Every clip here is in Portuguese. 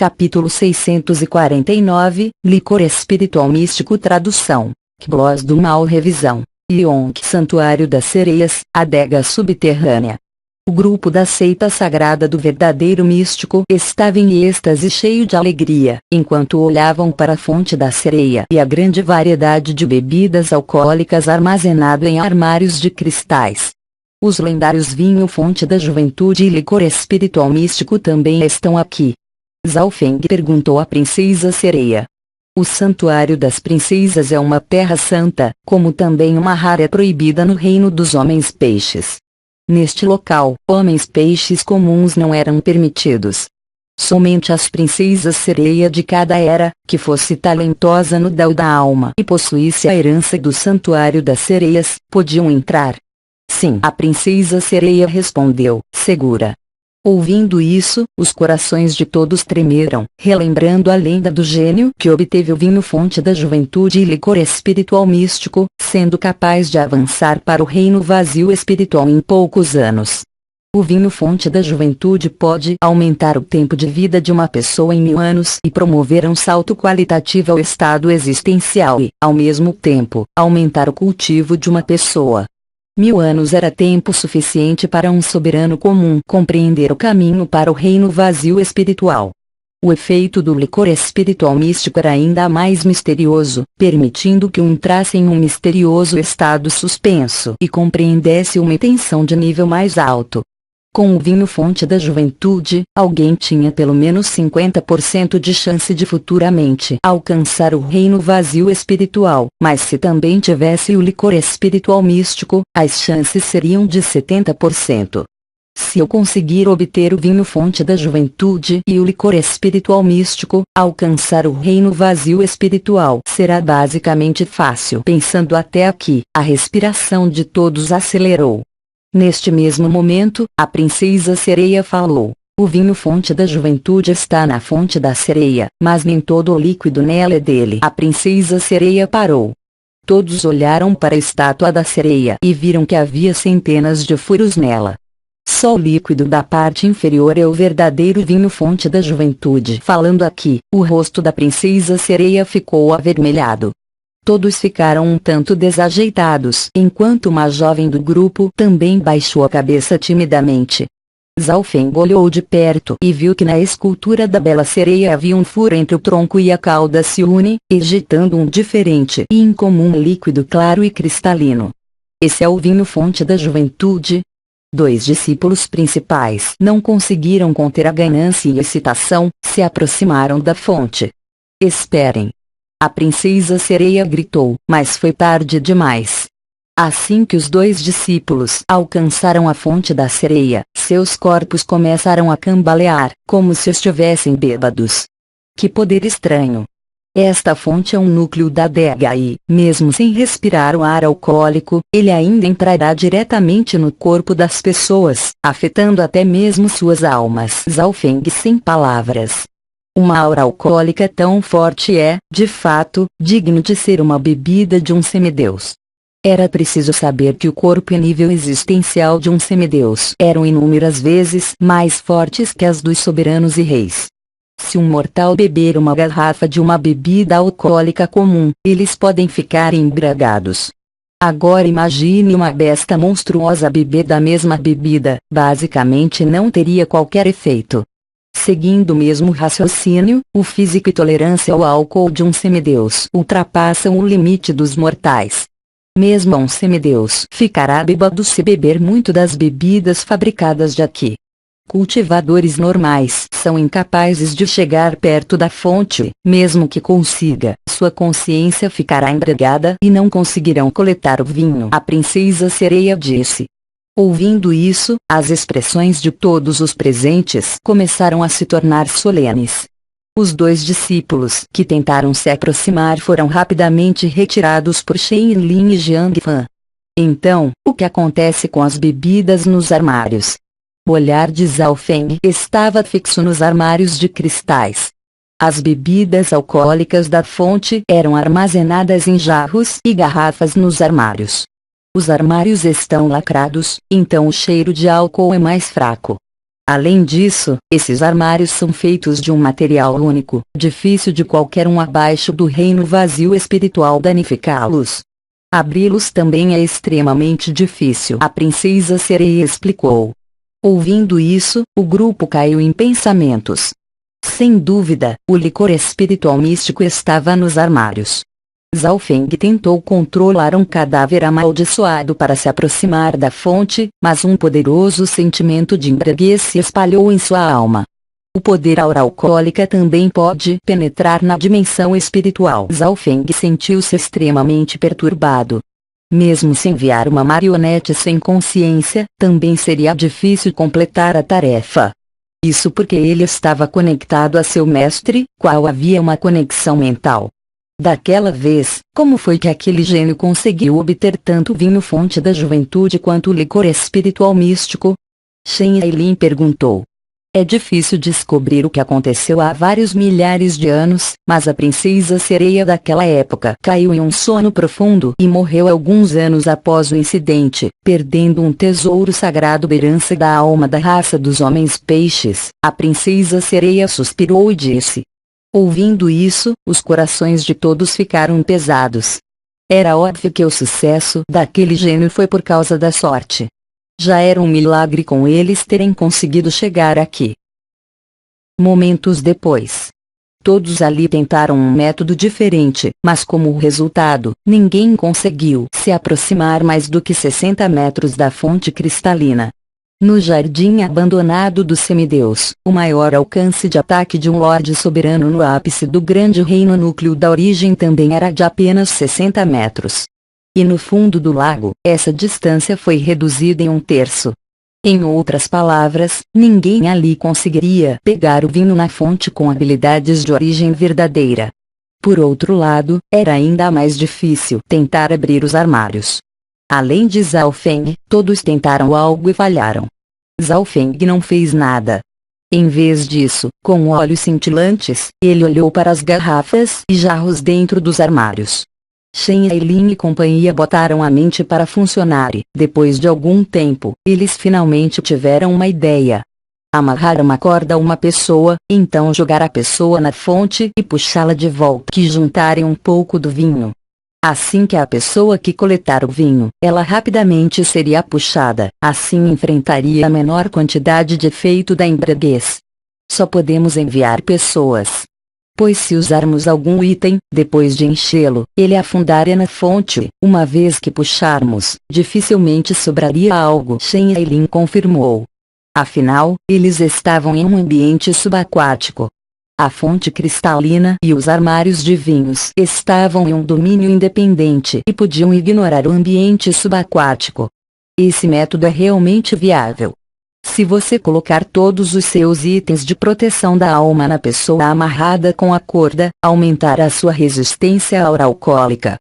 Capítulo 649, Licor Espiritual Místico. Tradução: Kblos do Mal. Revisão: Yonk. Santuário das Sereias, adega subterrânea. O grupo da seita sagrada do verdadeiro místico estava em êxtase, cheio de alegria, enquanto olhavam para a fonte da sereia e a grande variedade de bebidas alcoólicas armazenado em armários de cristais. Os lendários vinho fonte da juventude e licor espiritual místico também estão aqui. Zhao Feng perguntou à princesa sereia. O santuário das princesas é uma terra santa, como também uma área proibida no reino dos homens peixes. Neste local, homens peixes comuns não eram permitidos. Somente as princesas sereia de cada era, que fosse talentosa no Dao da alma e possuísse a herança do santuário das sereias, podiam entrar. Sim, a princesa sereia respondeu, segura. Ouvindo isso, os corações de todos tremeram, relembrando a lenda do gênio que obteve o vinho fonte da juventude e licor espiritual místico, sendo capaz de avançar para o reino vazio espiritual em poucos anos. O vinho fonte da juventude pode aumentar o tempo de vida de uma pessoa em 1000 anos e promover um salto qualitativo ao estado existencial e, ao mesmo tempo, aumentar o cultivo de uma pessoa. 1000 anos era tempo suficiente para um soberano comum compreender o caminho para o reino vazio espiritual. O efeito do licor espiritual místico era ainda mais misterioso, permitindo que entrasse em um misterioso estado suspenso e compreendesse uma intenção de nível mais alto. Com o vinho fonte da juventude, alguém tinha pelo menos 50% de chance de futuramente alcançar o reino vazio espiritual, mas se também tivesse o licor espiritual místico, as chances seriam de 70%. Se eu conseguir obter o vinho fonte da juventude e o licor espiritual místico, alcançar o reino vazio espiritual será basicamente fácil. Pensando até aqui, a respiração de todos acelerou. Neste mesmo momento, a princesa sereia falou. O vinho fonte da juventude está na fonte da sereia, mas nem todo o líquido nela é dele. A princesa sereia parou. Todos olharam para a estátua da sereia e viram que havia centenas de furos nela. Só o líquido da parte inferior é o verdadeiro vinho fonte da juventude. Falando aqui, o rosto da princesa sereia ficou avermelhado. Todos ficaram um tanto desajeitados, enquanto uma jovem do grupo também baixou a cabeça timidamente. Zhao Feng olhou de perto e viu que na escultura da bela sereia havia um furo entre o tronco e a cauda se une, ejetando um diferente e incomum líquido claro e cristalino. Esse é o vinho fonte da juventude? 2 discípulos principais não conseguiram conter a ganância e excitação, se aproximaram da fonte. Esperem! A princesa sereia gritou, mas foi tarde demais. Assim que os 2 discípulos alcançaram a fonte da sereia, seus corpos começaram a cambalear, como se estivessem bêbados. Que poder estranho! Esta fonte é um núcleo da adega e, mesmo sem respirar o ar alcoólico, ele ainda entrará diretamente no corpo das pessoas, afetando até mesmo suas almas. Zhao Feng sem palavras. Uma aura alcoólica tão forte é, de fato, digno de ser uma bebida de um semideus. Era preciso saber que o corpo e nível existencial de um semideus eram inúmeras vezes mais fortes que as dos soberanos e reis. Se um mortal beber uma garrafa de uma bebida alcoólica comum, eles podem ficar embriagados. Agora imagine uma besta monstruosa beber da mesma bebida, basicamente não teria qualquer efeito. Seguindo o mesmo raciocínio, o físico e tolerância ao álcool de um semideus ultrapassam o limite dos mortais. Mesmo um semideus ficará bêbado se beber muito das bebidas fabricadas de aqui. Cultivadores normais são incapazes de chegar perto da fonte, mesmo que consiga, sua consciência ficará embriagada e não conseguirão coletar o vinho. A princesa sereia disse. Ouvindo isso, as expressões de todos os presentes começaram a se tornar solenes. Os 2 discípulos que tentaram se aproximar foram rapidamente retirados por Shen Lin e Jiang Fan. Então, o que acontece com as bebidas nos armários? O olhar de Zhao Feng estava fixo nos armários de cristais. As bebidas alcoólicas da fonte eram armazenadas em jarros e garrafas nos armários. Os armários estão lacrados, então o cheiro de álcool é mais fraco. Além disso, esses armários são feitos de um material único, difícil de qualquer um abaixo do reino vazio espiritual danificá-los. Abri-los também é extremamente difícil, a princesa sereia explicou. Ouvindo isso, o grupo caiu em pensamentos. Sem dúvida, o licor espiritual místico estava nos armários. Zhao Feng tentou controlar um cadáver amaldiçoado para se aproximar da fonte, mas um poderoso sentimento de embriaguez se espalhou em sua alma. O poder aura alcoólica também pode penetrar na dimensão espiritual. Zhao Feng sentiu-se extremamente perturbado. Mesmo se enviar uma marionete sem consciência, também seria difícil completar a tarefa. Isso porque ele estava conectado a seu mestre, qual havia uma conexão mental. Daquela vez, como foi que aquele gênio conseguiu obter tanto vinho fonte da juventude quanto o licor espiritual místico? Shen Ailin perguntou. É difícil descobrir o que aconteceu há vários milhares de anos, mas a princesa sereia daquela época caiu em um sono profundo e morreu alguns anos após o incidente, perdendo um tesouro sagrado, herança da alma da raça dos homens peixes. A princesa sereia suspirou e disse. Ouvindo isso, os corações de todos ficaram pesados. Era óbvio que o sucesso daquele gênio foi por causa da sorte. Já era um milagre com eles terem conseguido chegar aqui. Momentos depois. Todos ali tentaram um método diferente, mas como resultado, ninguém conseguiu se aproximar mais do que 60 metros da fonte cristalina. No jardim abandonado do semideus, o maior alcance de ataque de um Lorde soberano no ápice do grande reino núcleo da origem também era de apenas 60 metros. E no fundo do lago, essa distância foi reduzida em 1/3. Em outras palavras, ninguém ali conseguiria pegar o vinho na fonte com habilidades de origem verdadeira. Por outro lado, era ainda mais difícil tentar abrir os armários. Além de Zhao Feng, todos tentaram algo e falharam. Zhao Feng não fez nada. Em vez disso, com olhos cintilantes, ele olhou para as garrafas e jarros dentro dos armários. Shen Ailin e companhia botaram a mente para funcionar e, depois de algum tempo, eles finalmente tiveram uma ideia. Amarrar uma corda a uma pessoa, então jogar a pessoa na fonte e puxá-la de volta e juntarem um pouco do vinho. Assim que a pessoa que coletar o vinho, ela rapidamente seria puxada, assim enfrentaria a menor quantidade de efeito da embriaguez. Só podemos enviar pessoas. Pois se usarmos algum item, depois de enchê-lo, ele afundaria na fonte, uma vez que puxarmos, dificilmente sobraria algo. Shen Ailin confirmou. Afinal, eles estavam em um ambiente subaquático. A fonte cristalina e os armários de vinhos estavam em um domínio independente e podiam ignorar o ambiente subaquático. Esse método é realmente viável. Se você colocar todos os seus itens de proteção da alma na pessoa amarrada com a corda, aumentará sua resistência aura alcoólica.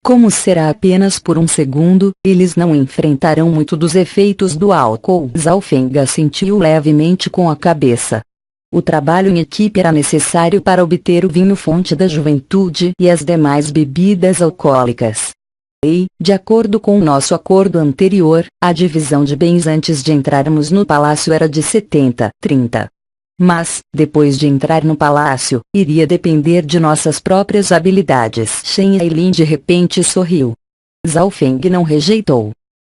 Como será apenas por um segundo, eles não enfrentarão muito dos efeitos do álcool. Zhao Feng assentiu levemente com a cabeça. O trabalho em equipe era necessário para obter o vinho fonte da juventude e as demais bebidas alcoólicas. E, de acordo com o nosso acordo anterior, a divisão de bens antes de entrarmos no palácio era de 70-30. Mas, depois de entrar no palácio, iria depender de nossas próprias habilidades. Shen Ailin de repente sorriu. Zhao Feng não rejeitou.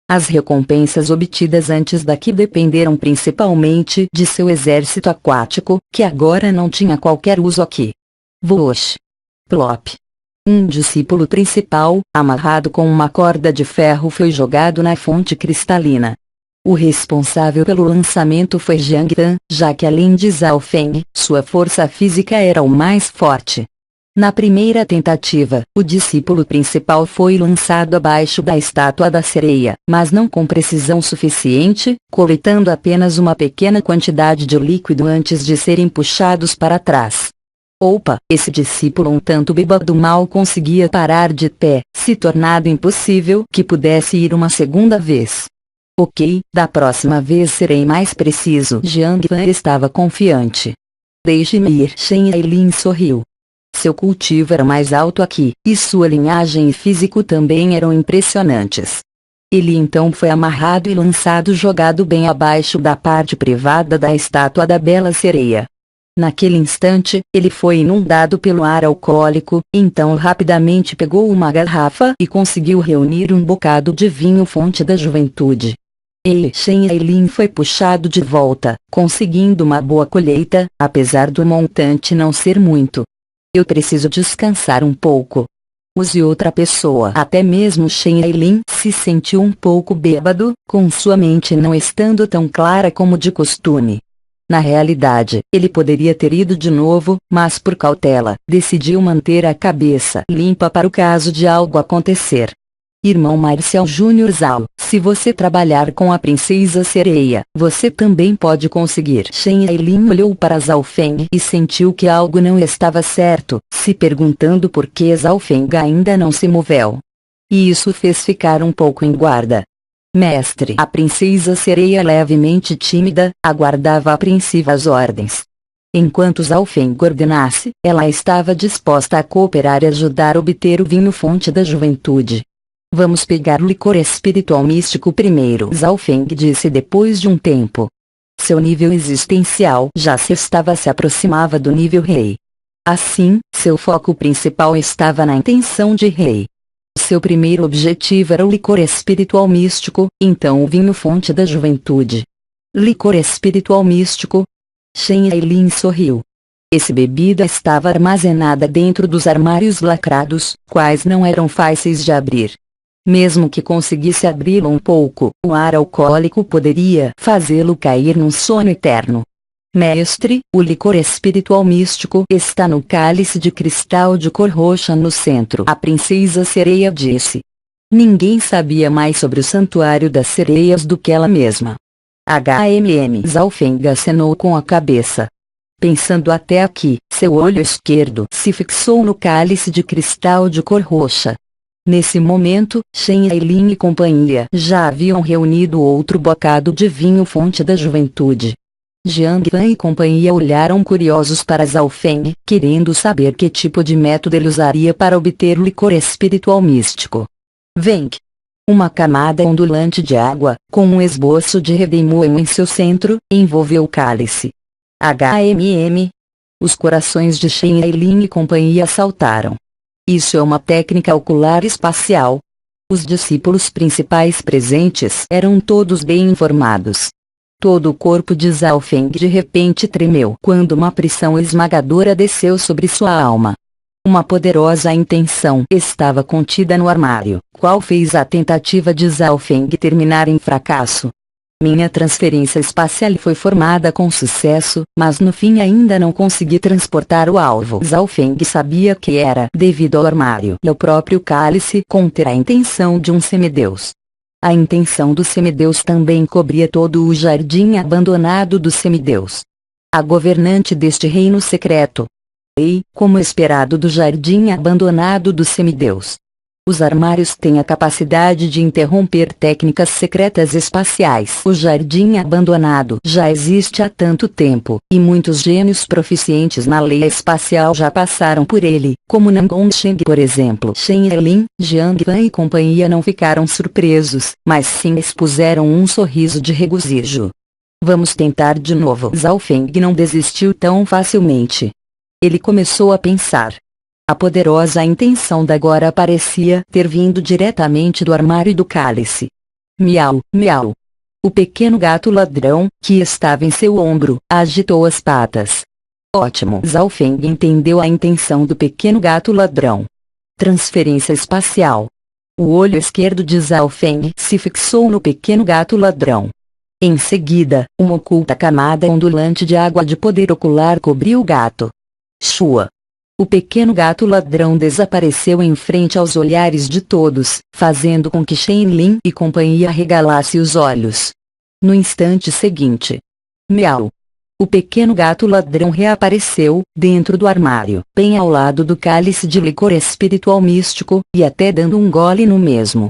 As recompensas obtidas antes daqui dependeram principalmente de seu exército aquático, que agora não tinha qualquer uso aqui. Vosh. Plop. Um discípulo principal, amarrado com uma corda de ferro, foi jogado na fonte cristalina. O responsável pelo lançamento foi Jiang Tan, já que além de Zhao Feng, sua força física era o mais forte. Na primeira tentativa, o discípulo principal foi lançado abaixo da estátua da sereia, mas não com precisão suficiente, coletando apenas uma pequena quantidade de líquido antes de serem puxados para trás. Opa, esse discípulo um tanto bêbado mal conseguia parar de pé, se tornado impossível que pudesse ir uma segunda vez. Ok, da próxima vez serei mais preciso. Jiang Fan estava confiante. Deixe-me ir. Shen Ailin sorriu. Seu cultivo era mais alto aqui, e sua linhagem e físico também eram impressionantes. Ele então foi amarrado e lançado jogado bem abaixo da parte privada da estátua da bela sereia. Naquele instante, ele foi inundado pelo ar alcoólico, então rapidamente pegou uma garrafa e conseguiu reunir um bocado de vinho fonte da juventude. E Shen Ailin foi puxado de volta, conseguindo uma boa colheita, apesar do montante não ser muito. Eu preciso descansar um pouco. Use outra pessoa. Até mesmo Shen Ailin se sentiu um pouco bêbado, com sua mente não estando tão clara como de costume. Na realidade, ele poderia ter ido de novo, mas por cautela, decidiu manter a cabeça limpa para o caso de algo acontecer. Irmão Marcial Júnior Zhao, se você trabalhar com a princesa sereia, você também pode conseguir. Shen Ailin olhou para Zhao Feng e sentiu que algo não estava certo, se perguntando por que Zhao Feng ainda não se moveu. E isso fez ficar um pouco em guarda. Mestre, a princesa sereia levemente tímida, aguardava apreensiva as ordens. Enquanto Zhao Feng ordenasse, ela estava disposta a cooperar e ajudar a obter o vinho fonte da juventude. Vamos pegar o licor espiritual místico primeiro, Zhao Feng disse depois de um tempo. Seu nível existencial já se aproximava do nível rei. Assim, seu foco principal estava na intenção de rei. Seu primeiro objetivo era o licor espiritual místico, então o vinho fonte da juventude. Licor espiritual místico? Shen Ailin sorriu. Essa bebida estava armazenada dentro dos armários lacrados, quais não eram fáceis de abrir. Mesmo que conseguisse abri-lo um pouco, o ar alcoólico poderia fazê-lo cair num sono eterno. Mestre, o licor espiritual místico está no cálice de cristal de cor roxa no centro. A princesa sereia disse. Ninguém sabia mais sobre o santuário das sereias do que ela mesma. Zhao Feng acenou com a cabeça. Pensando até aqui, seu olho esquerdo se fixou no cálice de cristal de cor roxa. Nesse momento, Shen Ailin e companhia já haviam reunido outro bocado de vinho fonte da juventude. Jiang Fan e companhia olharam curiosos para Zhao Feng, querendo saber que tipo de método ele usaria para obter o licor espiritual místico. Veng. Uma camada ondulante de água, com um esboço de redemoinho em seu centro, envolveu o cálice. Os corações de Shen Ailin e companhia saltaram. Isso é uma técnica ocular espacial. Os discípulos principais presentes eram todos bem informados. Todo o corpo de Zhao Feng de repente tremeu quando uma pressão esmagadora desceu sobre sua alma. Uma poderosa intenção estava contida no armário, qual fez a tentativa de Zhao Feng terminar em fracasso. Minha transferência espacial foi formada com sucesso, mas no fim ainda não consegui transportar o alvo. Zhao Feng sabia que era devido ao armário e ao próprio cálice conter a intenção de um semideus. A intenção do semideus também cobria todo o jardim abandonado do semideus. A governante deste reino secreto. E, como esperado do jardim abandonado do semideus. Os armários têm a capacidade de interromper técnicas secretas espaciais. O jardim abandonado já existe há tanto tempo, e muitos gênios proficientes na lei espacial já passaram por ele, como Nangon Sheng por exemplo. Shen Ailin, Jiang Fan e companhia não ficaram surpresos, mas sim expuseram um sorriso de regozijo. Vamos tentar de novo. Zhao Feng não desistiu tão facilmente. Ele começou a pensar. A poderosa intenção da agora parecia ter vindo diretamente do armário do cálice. Miau, miau. O pequeno gato ladrão, que estava em seu ombro, agitou as patas. Ótimo. Zhao Feng entendeu a intenção do pequeno gato ladrão. Transferência espacial. O olho esquerdo de Zhao Feng se fixou no pequeno gato ladrão. Em seguida, uma oculta camada ondulante de água de poder ocular cobriu o gato. Shua. O pequeno gato ladrão desapareceu em frente aos olhares de todos, fazendo com que Shen Lin e companhia regalasse os olhos. No instante seguinte. Miau. O pequeno gato ladrão reapareceu, dentro do armário, bem ao lado do cálice de licor espiritual místico, e até dando um gole no mesmo.